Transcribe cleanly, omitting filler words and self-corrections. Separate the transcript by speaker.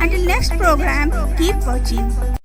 Speaker 1: until next program, keep watching.